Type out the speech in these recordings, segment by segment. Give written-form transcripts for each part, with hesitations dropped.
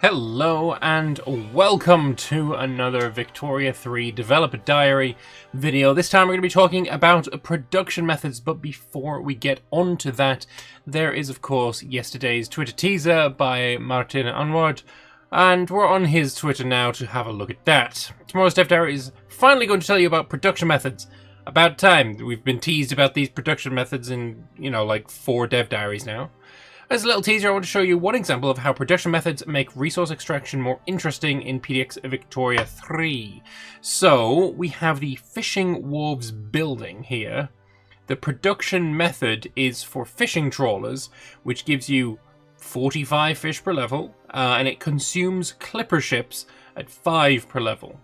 Hello and welcome to another Victoria 3 Developer Diary video. This time we're going to be talking about production methods, but before we get on to that, there is of course yesterday's Twitter teaser by Martin Anward, and we're on his Twitter now to have a look at that. Tomorrow's Dev Diary is finally going to tell you about production methods. About time. We've been teased about these production methods in, like 4 Dev Diaries now. As a little teaser, I want to show you one example of how production methods make resource extraction more interesting in PDX Victoria 3. So, we have the Fishing Wharves building here. The production method is for fishing trawlers, which gives you 45 fish per level, and it consumes clipper ships at 5 per level.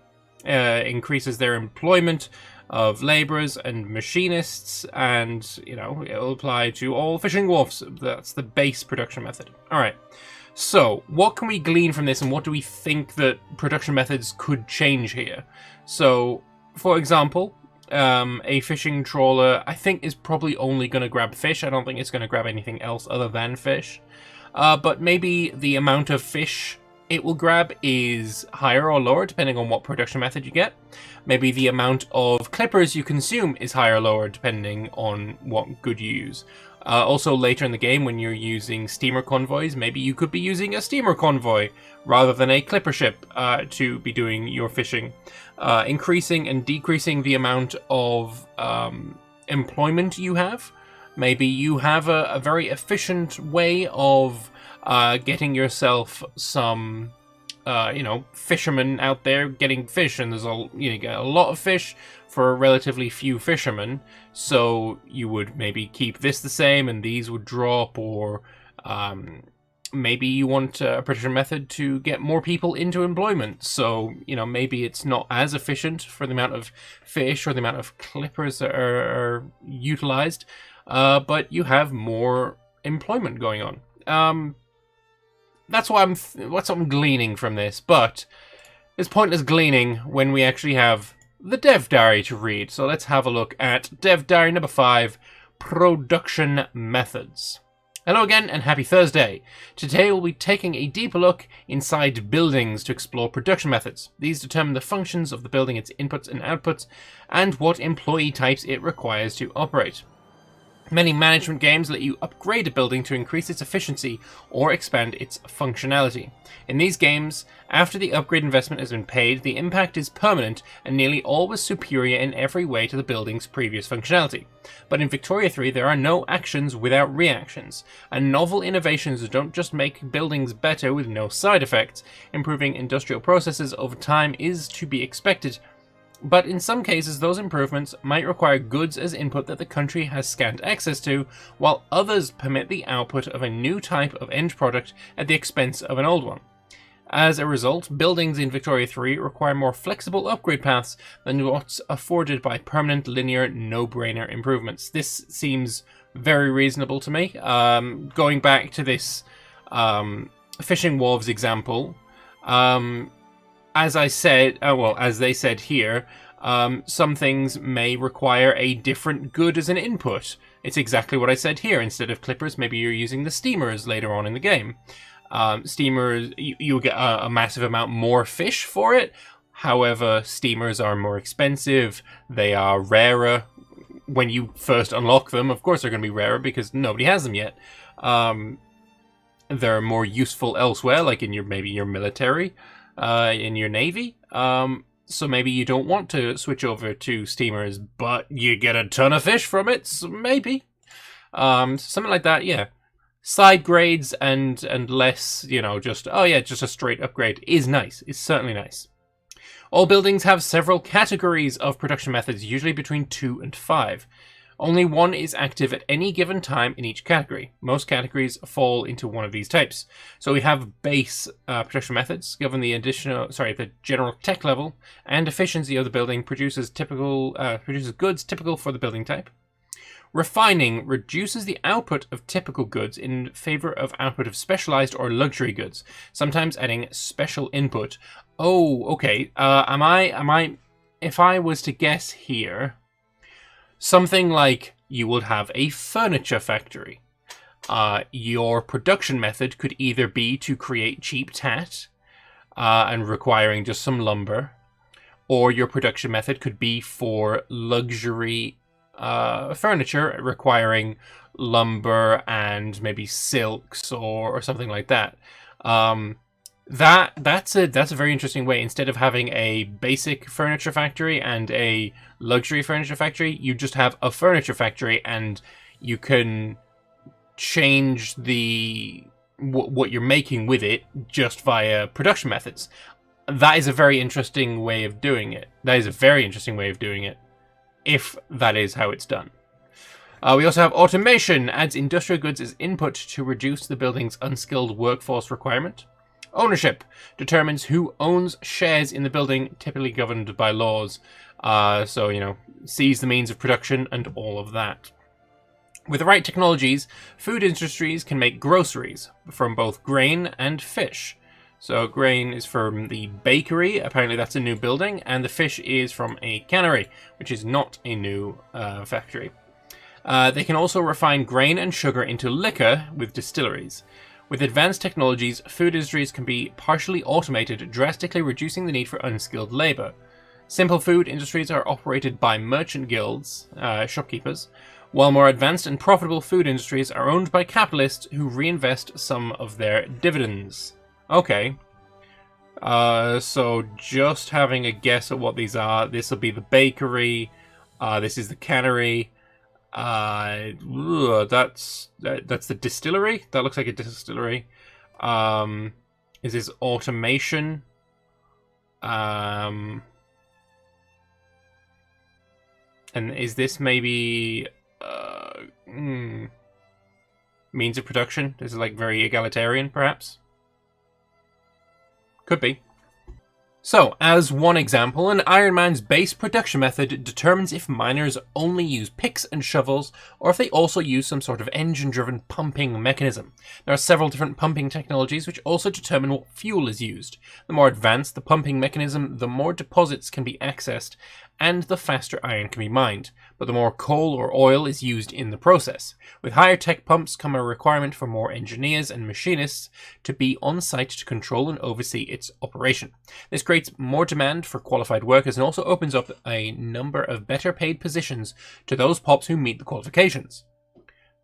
Increases their employment of labourers and machinists, and it'll apply to all fishing wharfs. That's the base production method. Alright, so what can we glean from this, and what do we think that production methods could change here? So, for example, a fishing trawler I think is probably only going to grab fish. I don't think it's going to grab anything else other than fish. But maybe the amount of fish it will grab is higher or lower depending on what production method you get. Maybe the amount of clippers you consume is higher or lower depending on what good you use. Also later in the game when you're using steamer convoys, maybe you could be using a steamer convoy rather than a clipper ship to be doing your fishing. Increasing and decreasing the amount of employment you have. Maybe you have a very efficient way of getting yourself some, fishermen out there getting fish, and there's you get a lot of fish for relatively few fishermen. So you would maybe keep this the same, and these would drop, or maybe you want a production method to get more people into employment. So maybe it's not as efficient for the amount of fish or the amount of clippers that are utilized, but you have more employment going on. That's what I'm gleaning from this, but it's pointless gleaning when we actually have the Dev Diary to read. So let's have a look at Dev Diary number 5, Production Methods. Hello again and happy Thursday. Today we'll be taking a deeper look inside buildings to explore production methods. These determine the functions of the building, its inputs and outputs, and what employee types it requires to operate. Many management games let you upgrade a building to increase its efficiency or expand its functionality. In these games, after the upgrade investment has been paid, the impact is permanent and nearly always superior in every way to the building's previous functionality. But in Victoria 3, there are no actions without reactions, and novel innovations don't just make buildings better with no side effects. Improving industrial processes over time is to be expected. But in some cases, those improvements might require goods as input that the country has scant access to, while others permit the output of a new type of end product at the expense of an old one. As a result, buildings in Victoria 3 require more flexible upgrade paths than what's afforded by permanent, linear, no-brainer improvements. This seems very reasonable to me. Going back to this Fishing Wharves example, as I said, as they said here, some things may require a different good as an input. It's exactly what I said here. Instead of clippers, maybe you're using the steamers later on in the game. Steamers, you'll get a massive amount more fish for it. However, steamers are more expensive. They are rarer. When you first unlock them, of course they're going to be rarer because nobody has them yet. They're more useful elsewhere, like in maybe your military. In your navy, so maybe you don't want to switch over to steamers, but you get a ton of fish from it, so maybe something like that. Yeah, side grades and less, just a straight upgrade is nice. It's certainly nice. All buildings have several categories of production methods, usually between 2 and 5. Only one is active at any given time in each category. Most categories fall into one of these types. So we have base production methods, given the the general tech level and efficiency of the building produces goods typical for the building type. Refining reduces the output of typical goods in favor of output of specialized or luxury goods, sometimes adding special input. Oh, okay. If I was to guess here, something like you will have a furniture factory. Your production method could either be to create cheap tat, and requiring just some lumber. Or your production method could be for luxury furniture requiring lumber and maybe silks or something like that. That's a very interesting way. Instead of having a basic furniture factory and a luxury furniture factory, you just have a furniture factory, and you can change what you're making with it just via production methods. That is a very interesting way of doing it. If that is how it's done. We also have automation adds industrial goods as input to reduce the building's unskilled workforce requirement. Ownership determines who owns shares in the building, typically governed by laws. So, seize the means of production and all of that. With the right technologies, food industries can make groceries from both grain and fish. So grain is from the bakery, apparently that's a new building, and the fish is from a cannery, which is not a new factory. They can also refine grain and sugar into liquor with distilleries. With advanced technologies, food industries can be partially automated, drastically reducing the need for unskilled labor. Simple food industries are operated by merchant guilds, shopkeepers, while more advanced and profitable food industries are owned by capitalists who reinvest some of their dividends. Okay. So just having a guess at what these are. This will be the bakery. This is the cannery. That's the distillery. That looks like a distillery. Is this automation? And is this maybe means of production? This is like very egalitarian, perhaps. Could be. So, as one example, an Iron Man's base production method determines if miners only use picks and shovels, or if they also use some sort of engine-driven pumping mechanism. There are several different pumping technologies which also determine what fuel is used. The more advanced the pumping mechanism, the more deposits can be accessed, and the faster iron can be mined, but the more coal or oil is used in the process. With higher tech pumps come a requirement for more engineers and machinists to be on site to control and oversee its operation. This creates more demand for qualified workers and also opens up a number of better paid positions to those pops who meet the qualifications.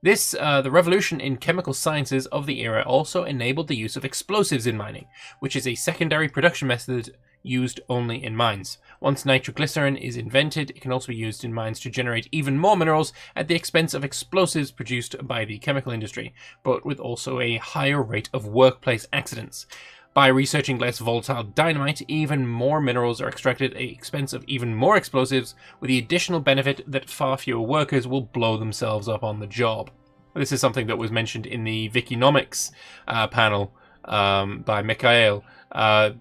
The revolution in chemical sciences of the era also enabled the use of explosives in mining, which is a secondary production method used only in mines. Once nitroglycerin is invented, it can also be used in mines to generate even more minerals at the expense of explosives produced by the chemical industry, but with also a higher rate of workplace accidents. By researching less volatile dynamite, even more minerals are extracted at the expense of even more explosives, with the additional benefit that far fewer workers will blow themselves up on the job. This is something that was mentioned in the Wikinomics panel by Mikhail,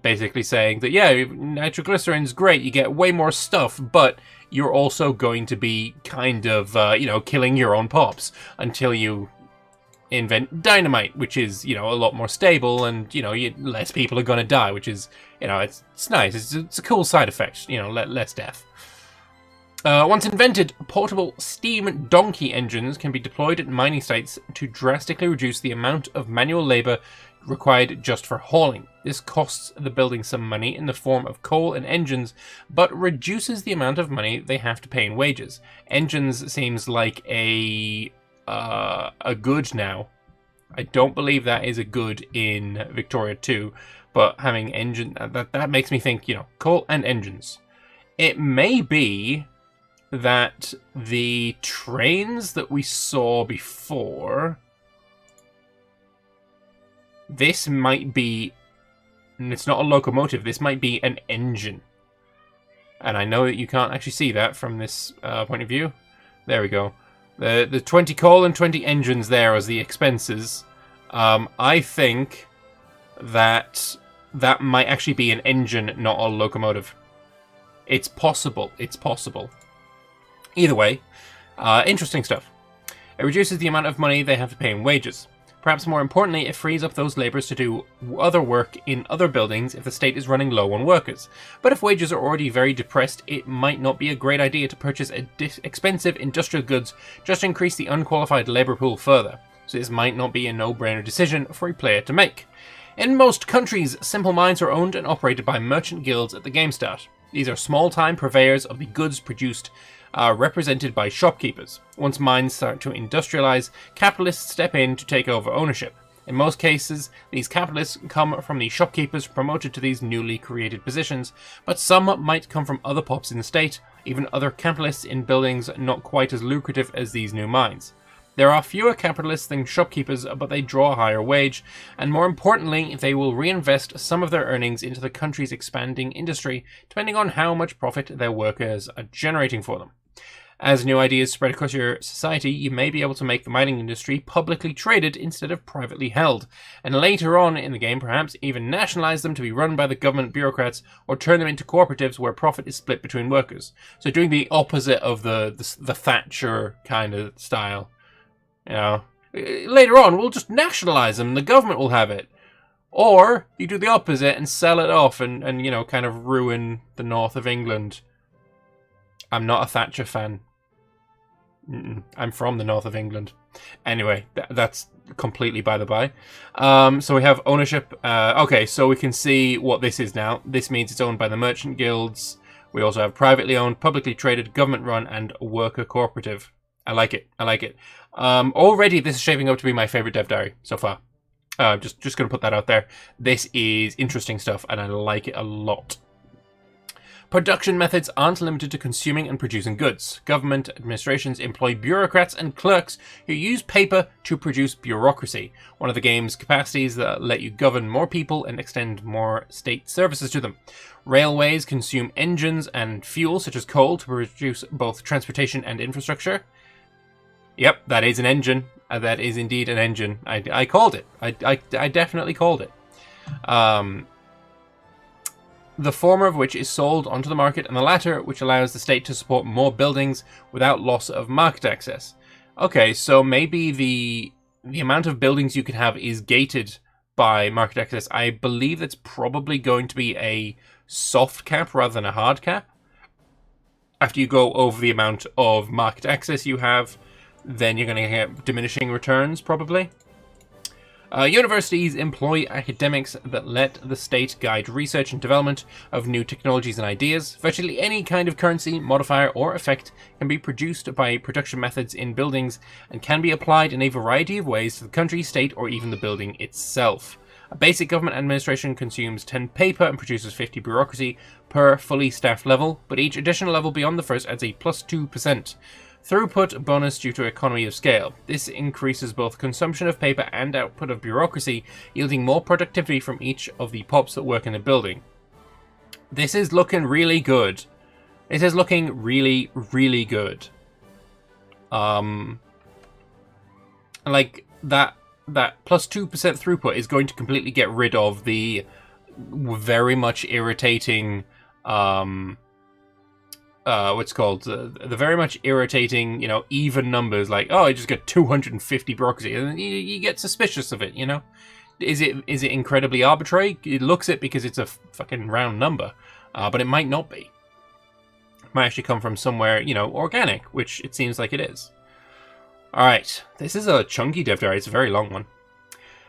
basically saying that, yeah, nitroglycerin's great, you get way more stuff, but you're also going to be kind of, killing your own pops until you invent dynamite, which is, a lot more stable, and, less people are going to die, which is, it's nice. It's a cool side effect, less death. Once invented, portable steam donkey engines can be deployed at mining sites to drastically reduce the amount of manual labor required just for hauling. This costs the building some money in the form of coal and engines, but reduces the amount of money they have to pay in wages. Engines seems like a good now. I don't believe that is a good in Victoria 2, but having engine, that makes me think, coal and engines. It may be that the trains that we saw before, this might be, and it's not a locomotive, this might be an engine. And I know that you can't actually see that from this point of view. There we go. The 20 coal and 20 engines there as the expenses. I think that might actually be an engine, not a locomotive. It's possible. It's possible. Either way, interesting stuff. It reduces the amount of money they have to pay in wages. Perhaps more importantly, it frees up those labourers to do other work in other buildings if the state is running low on workers. But if wages are already very depressed, it might not be a great idea to purchase expensive industrial goods just to increase the unqualified labour pool further. So this might not be a no-brainer decision for a player to make. In most countries, simple mines are owned and operated by merchant guilds at the game start. These are small-time purveyors of the goods produced, represented by shopkeepers. Once mines start to industrialize, capitalists step in to take over ownership. In most cases, these capitalists come from the shopkeepers promoted to these newly created positions, but some might come from other pops in the state, even other capitalists in buildings not quite as lucrative as these new mines. There are fewer capitalists than shopkeepers, but they draw a higher wage, and more importantly, they will reinvest some of their earnings into the country's expanding industry, depending on how much profit their workers are generating for them. As new ideas spread across your society, you may be able to make the mining industry publicly traded instead of privately held, and later on in the game perhaps even nationalize them to be run by the government bureaucrats, or turn them into cooperatives where profit is split between workers. So doing the opposite of the Thatcher kind of style. You know, later on, we'll just nationalise them, the government will have it. Or you do the opposite and sell it off and you know, kind of ruin the north of England. I'm not a Thatcher fan. I'm from the north of England. Anyway, that's completely by the by. So we have ownership. Okay, so we can see what this is now. This means it's owned by the merchant guilds. We also have privately owned, publicly traded, government-run, and worker cooperative. I like it. I like it. Already, this is shaping up to be my favorite dev diary so far. Just going to put that out there. This is interesting stuff, and I like it a lot. Production methods aren't limited to consuming and producing goods. Government administrations employ bureaucrats and clerks who use paper to produce bureaucracy, one of the game's capacities that let you govern more people and extend more state services to them. Railways consume engines and fuel, such as coal, to produce both transportation and infrastructure. Yep, that is an engine. That is indeed an engine. I called it. I definitely called it. The former of which is sold onto the market, and the latter which allows the state to support more buildings without loss of market access. Okay, so maybe the amount of buildings you can have is gated by market access. I believe that's probably going to be a soft cap rather than a hard cap. After you go over the amount of market access you have, then you're going to get diminishing returns, probably. Universities employ academics that let the state guide research and development of new technologies and ideas. Virtually any kind of currency, modifier, or effect can be produced by production methods in buildings and can be applied in a variety of ways to the country, state, or even the building itself. A basic government administration consumes 10 paper and produces 50 bureaucracy per fully staffed level, but each additional level beyond the first adds a plus 2% throughput bonus due to economy of scale. This increases both consumption of paper and output of bureaucracy, yielding more productivity from each of the pops that work in a building. This is looking really good. This is looking really, really good. Like that plus 2% throughput is going to completely get rid of the very much irritating what's called the very much irritating, you know, even numbers like, oh, I just got 250 bureaucracy, and you get suspicious of it, you know. Is it incredibly arbitrary? It looks it because it's a fucking round number, but it might not be. It might actually come from somewhere, you know, organic, which it seems like it is. All right, this is a chunky dev diary. It's a very long one.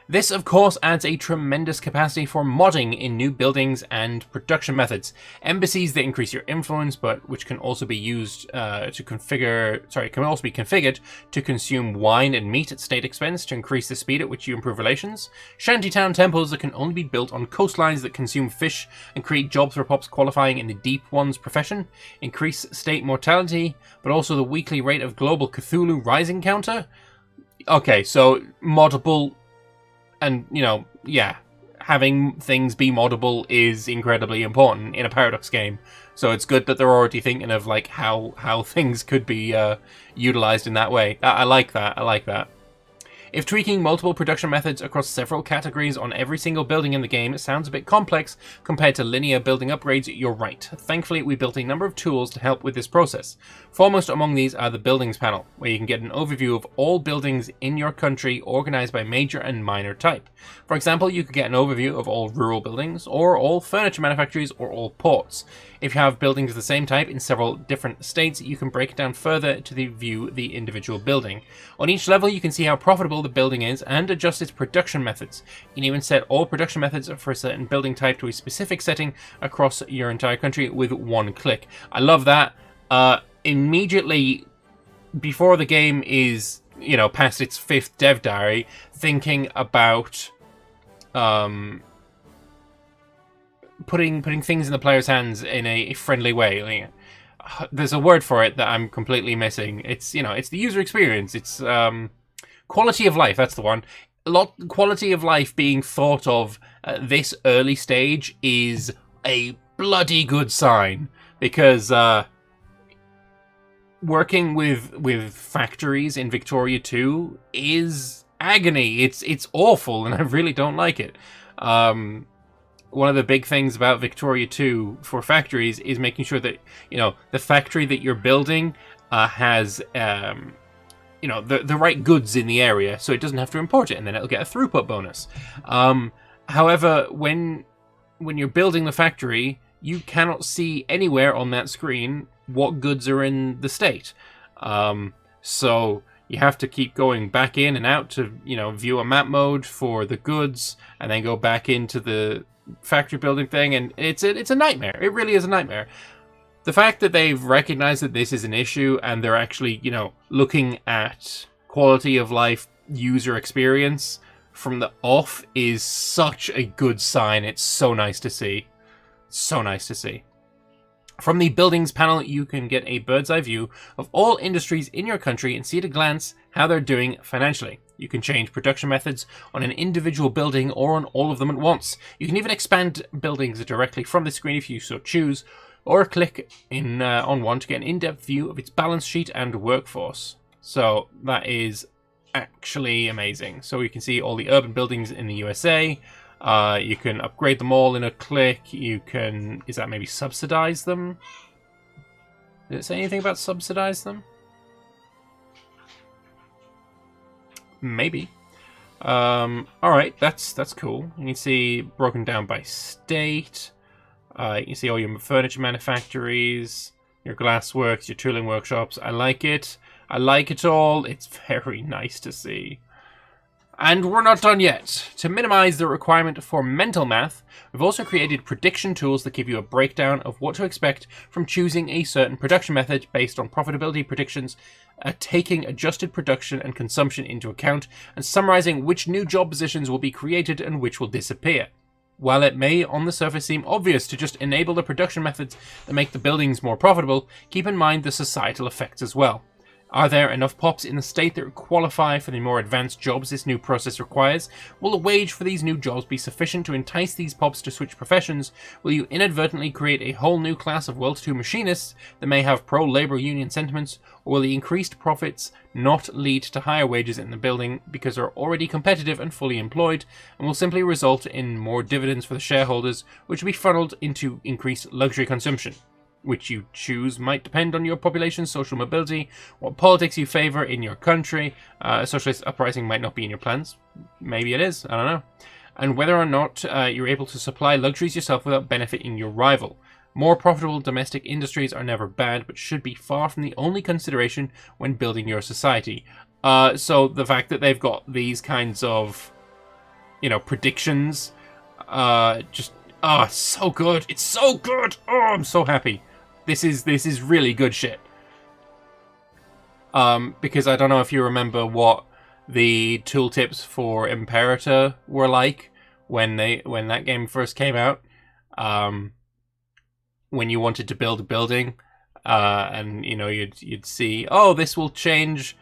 This, of course, adds a tremendous capacity for modding in new buildings and production methods. Embassies that increase your influence, but which can also be used can also be configured to consume wine and meat at state expense to increase the speed at which you improve relations. Shantytown temples that can only be built on coastlines that consume fish and create jobs for pops qualifying in the deep one's profession. Increase state mortality, but also the weekly rate of global Cthulhu rising counter. Okay, so moddable. And, you know, yeah, having things be moddable is incredibly important in a Paradox game. So it's good that they're already thinking of, like, how things could be utilized in that way. I like that. I like that. If tweaking multiple production methods across several categories on every single building in the game sounds a bit complex compared to linear building upgrades, you're right. Thankfully, we built a number of tools to help with this process. Foremost among these are the Buildings panel, where you can get an overview of all buildings in your country organized by major and minor type. For example, you could get an overview of all rural buildings, or all furniture manufacturers, or all ports. If you have buildings of the same type in several different states, you can break it down further to view the individual building. On each level, you can see how profitable profitable the building is and adjust its production methods. You can even set all production methods for a certain building type to a specific setting across your entire country with one click. I love that. Immediately before the game is, past its 5th dev diary, thinking about putting things in the player's hands in a friendly way. There's a word for it that I'm completely missing. It's it's the user experience. It's quality of life. That's the one. Quality of life being thought of at this early stage is a bloody good sign, because working with factories in Victoria 2 is agony. It's awful, and I really don't like it. One of the big things about Victoria 2 for factories is making sure that, the factory that you're building has, the right goods in the area, so it doesn't have to import it, and then it'll get a throughput bonus. However, when you're building the factory, you cannot see anywhere on that screen what goods are in the state. So you have to keep going back in and out to, view a map mode for the goods, and then go back into the factory building thing, and it's a nightmare. It really is a nightmare. The fact that they've recognized that this is an issue and they're actually, looking at quality of life, user experience from the off is such a good sign. It's so nice to see. So nice to see. From the buildings panel, you can get a bird's eye view of all industries in your country and see at a glance how they're doing financially. You can change production methods on an individual building or on all of them at once. You can even expand buildings directly from the screen if you so choose, or click on one to get an in-depth view of its balance sheet and workforce. So that is actually amazing. So you can see all the urban buildings in the USA. You can upgrade them all in a click. You can, is that maybe subsidize them? Did it say anything about subsidize them? Maybe. Alright, that's cool. You can see broken down by state. You can see all your furniture manufactories, your glassworks, your tooling workshops. I like it. I like it all. It's very nice to see. And we're not done yet. To minimize the requirement for mental math, we've also created prediction tools that give you a breakdown of what to expect from choosing a certain production method based on profitability predictions, taking adjusted production and consumption into account, and summarizing which new job positions will be created and which will disappear. While it may on the surface seem obvious to just enable the production methods that make the buildings more profitable, keep in mind the societal effects as well. Are there enough pops in the state that qualify for the more advanced jobs this new process requires? Will the wage for these new jobs be sufficient to entice these pops to switch professions? Will you inadvertently create a whole new class of well-to-do machinists that may have pro-labor union sentiments? Or will the increased profits not lead to higher wages in the building because they're already competitive and fully employed, and will simply result in more dividends for the shareholders, which will be funneled into increased luxury consumption? Which you choose might depend on your population's social mobility, what politics you favor in your country. A socialist uprising might not be in your plans. Maybe it is, I don't know. And whether or not you're able to supply luxuries yourself without benefiting your rival. More profitable domestic industries are never bad, but should be far from the only consideration when building your society. So the fact that they've got these kinds of, predictions, just, it's so good. It's so good. Oh, I'm so happy. This is really good shit. Because I don't know if you remember what the tooltips for Imperator were like when that game first came out. When you wanted to build a building, and you'd see, oh, this will change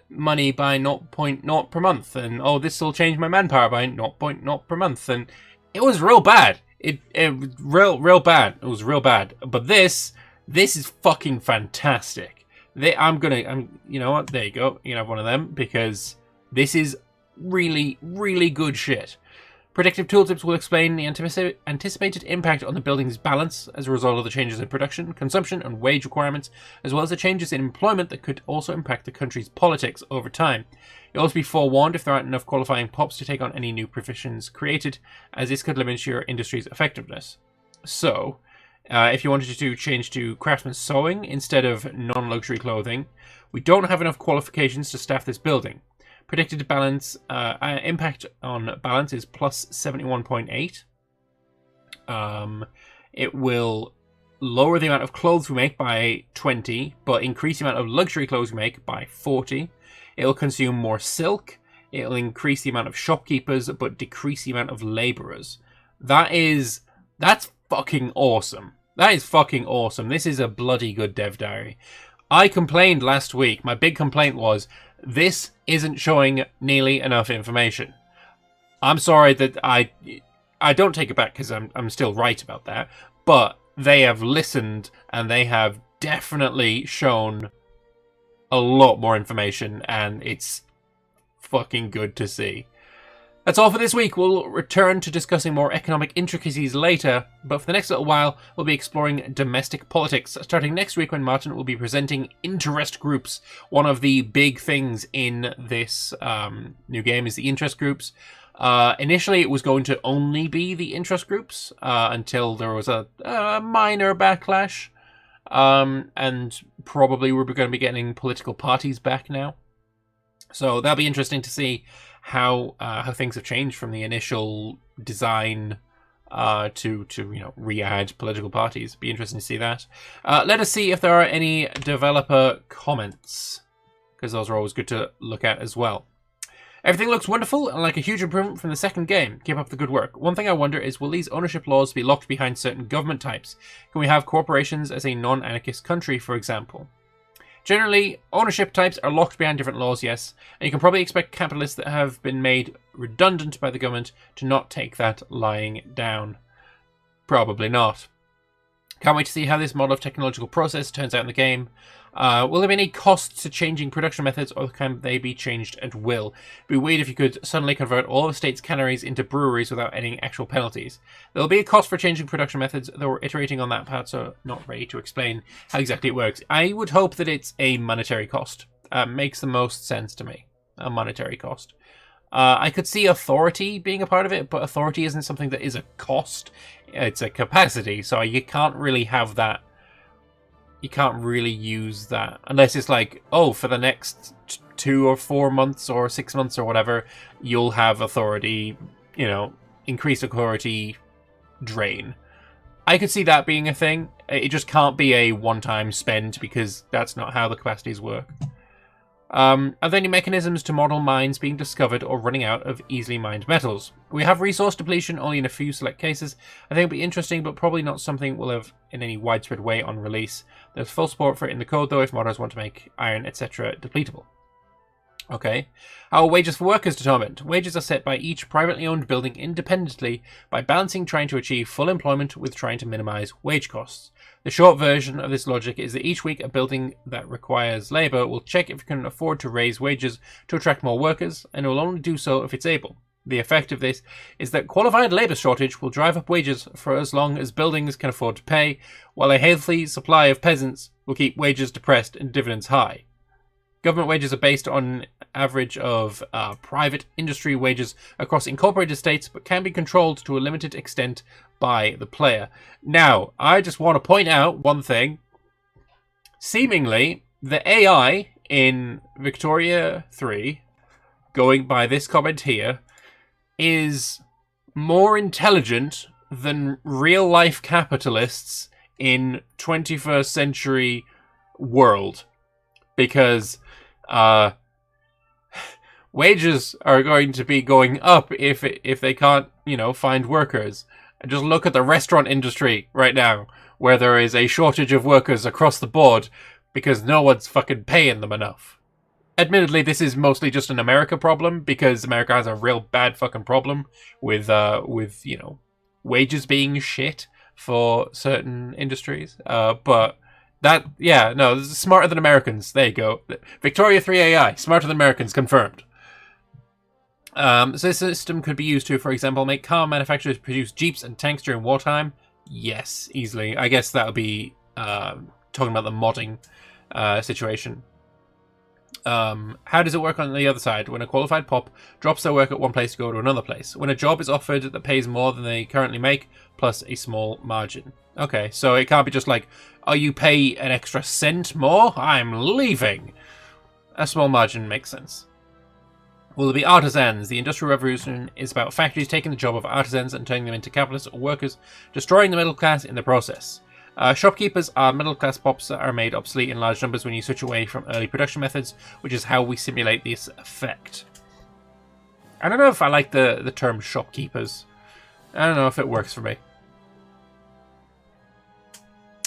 money by 0.0 per month, and oh, this will change my manpower by 0.0 per month, and it was real bad. It was real bad. It was real bad. But this is fucking fantastic. You know what? There you go. You can have one of them, because this is really, really good shit. Predictive tooltips will explain the anticipated impact on the building's balance as a result of the changes in production, consumption, and wage requirements, as well as the changes in employment that could also impact the country's politics over time. You'll also be forewarned if there aren't enough qualifying pops to take on any new professions created, as this could limit your industry's effectiveness. So, if you wanted to change to craftsman sewing instead of non-luxury clothing, we don't have enough qualifications to staff this building. Predicted balance impact on balance is plus 71.8. It will lower the amount of clothes we make by 20, but increase the amount of luxury clothes we make by 40. It'll consume more silk. It'll increase the amount of shopkeepers, but decrease the amount of laborers. That's fucking awesome. That is fucking awesome. This is a bloody good dev diary. I complained last week. My big complaint was, this isn't showing nearly enough information. I'm sorry that I don't take it back because I'm still right about that, but they have listened and they have definitely shown a lot more information, and it's fucking good to see. That's all for this week. We'll return to discussing more economic intricacies later, but for the next little while, we'll be exploring domestic politics, starting next week when Martin will be presenting interest groups. One of the big things in this new game is the interest groups. Initially, it was going to only be the interest groups until there was a minor backlash, and probably we're going to be getting political parties back now. So that'll be interesting to see how things have changed from the initial design to re-add political parties. Be interesting to see that. Let us see if there are any developer comments, because those are always good to look at as well. Everything looks wonderful and like a huge improvement from the second game. Keep up the good work. One thing I wonder is, will these ownership laws be locked behind certain government types? Can we have corporations as a non-anarchist country, for example? Generally, ownership types are locked behind different laws, yes, and you can probably expect capitalists that have been made redundant by the government to not take that lying down. Probably not. Can't wait to see how this model of technological process turns out in the game. Will there be any costs to changing production methods, or can they be changed at will? It'd be weird if you could suddenly convert all of the state's canneries into breweries without any actual penalties. There'll be a cost for changing production methods, though we're iterating on that part, so not ready to explain how exactly it works. I would hope that it's a monetary cost. Makes the most sense to me. A monetary cost. I could see authority being a part of it, but authority isn't something that is a cost. It's a capacity, so you can't really have that. You can't really use that unless it's like, oh, for the next 2 or 4 months or 6 months or whatever, you'll have authority, increased authority drain. I could see that being a thing. It just can't be a one-time spend, because that's not how the capacities work. Are there any mechanisms to model mines being discovered or running out of easily mined metals? We have resource depletion only in a few select cases. I think it'll be interesting, but probably not something we'll have in any widespread way on release. There's full support for it in the code, though, if modders want to make iron, etc. depletable. Okay. How are wages for workers determined? Wages are set by each privately owned building independently by balancing trying to achieve full employment with trying to minimize wage costs. The short version of this logic is that each week a building that requires labor will check if it can afford to raise wages to attract more workers, and it will only do so if it's able. The effect of this is that qualified labor shortage will drive up wages for as long as buildings can afford to pay, while a healthy supply of peasants will keep wages depressed and dividends high. Government wages are based on average of private industry wages across incorporated states, but can be controlled to a limited extent by the player. Now, I just want to point out one thing. Seemingly, the AI in Victoria 3, going by this comment here, is more intelligent than real-life capitalists in 21st century world. Because wages are going to be going up if they can't, find workers. And just look at the restaurant industry right now, where there is a shortage of workers across the board because no one's fucking paying them enough. Admittedly, this is mostly just an America problem, because America has a real bad fucking problem with wages being shit for certain industries. But that, this is smarter than Americans. There you go. Victoria 3 AI, smarter than Americans, confirmed. So this system could be used to, for example, make car manufacturers produce jeeps and tanks during wartime. Yes, easily. I guess that would be talking about the modding situation. How does it work on the other side? When a qualified pop drops their work at one place to go to another place. When a job is offered that pays more than they currently make, plus a small margin. Okay, so it can't be just like, oh, you pay an extra cent more? I'm leaving. A small margin makes sense. Will there be artisans? The Industrial Revolution is about factories taking the job of artisans and turning them into capitalists or workers, destroying the middle class in the process. Shopkeepers are middle-class pops that are made obsolete in large numbers when you switch away from early production methods, which is how we simulate this effect. I don't know if I like the term shopkeepers. I don't know if it works for me.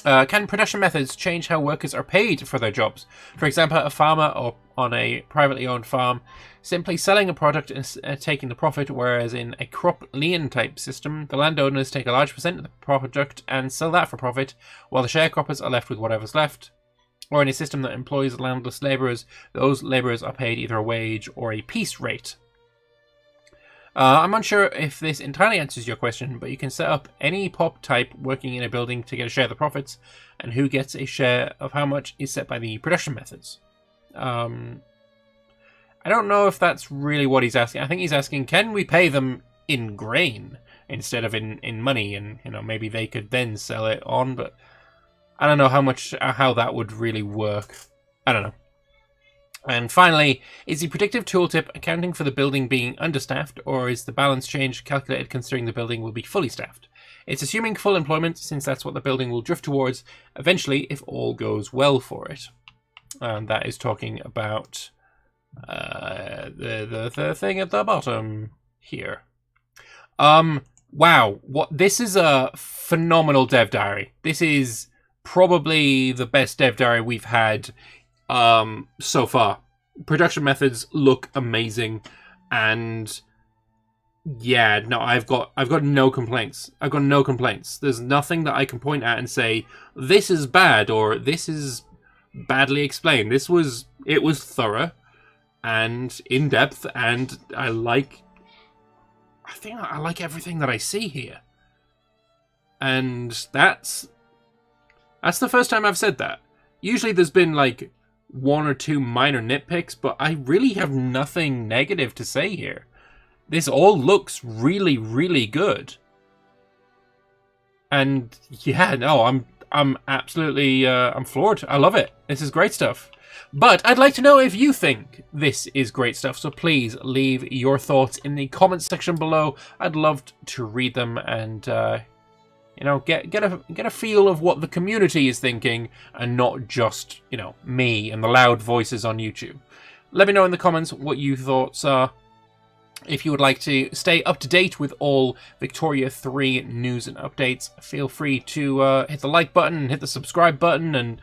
Can production methods change how workers are paid for their jobs? For example, a farmer or on a privately owned farm simply selling a product and taking the profit, whereas in a crop lien type system, the landowners take a large percent of the product and sell that for profit, while the sharecroppers are left with whatever's left. Or in a system that employs landless labourers, those labourers are paid either a wage or a piece rate. I'm unsure if this entirely answers your question, but you can set up any pop type working in a building to get a share of the profits, and who gets a share of how much is set by the production methods. I don't know if that's really what he's asking. I think he's asking, can we pay them in grain instead of in money? And, you know, maybe they could then sell it on, but I don't know how that would really work. I don't know. And finally, is the predictive tooltip accounting for the building being understaffed, or is the balance change calculated considering the building will be fully staffed? It's assuming full employment, since that's what the building will drift towards eventually if all goes well for it. And that is talking about the thing at the bottom here. Wow, this is a phenomenal dev diary. This is probably the best dev diary we've had so far. Production methods look amazing, and yeah, no, I've got no complaints. I've got no complaints. There's nothing that I can point at and say this is bad or this is badly explained. It was thorough and in depth, and I think I like everything that I see here. And that's the first time I've said that. Usually there's been like one or two minor nitpicks, but I really have nothing negative to say here. This all looks really, really good. And yeah, no, I'm absolutely I'm floored. I love it. This is great stuff. But I'd like to know if you think this is great stuff, so please leave your thoughts in the comments section below. I'd love to read them and you know, get a feel of what the community is thinking, and not just, you know, me and the loud voices on YouTube. Let me know in the comments what your thoughts are. If you would like to stay up to date with all Victoria 3 news and updates, feel free to hit the like button, hit the subscribe button, and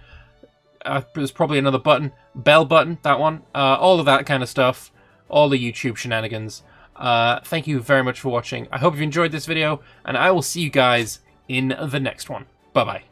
there's probably another button, bell button, that one, all of that kind of stuff, all the YouTube shenanigans. Thank you very much for watching. I hope you enjoyed this video, and I will see you guys in the next one. Bye-bye.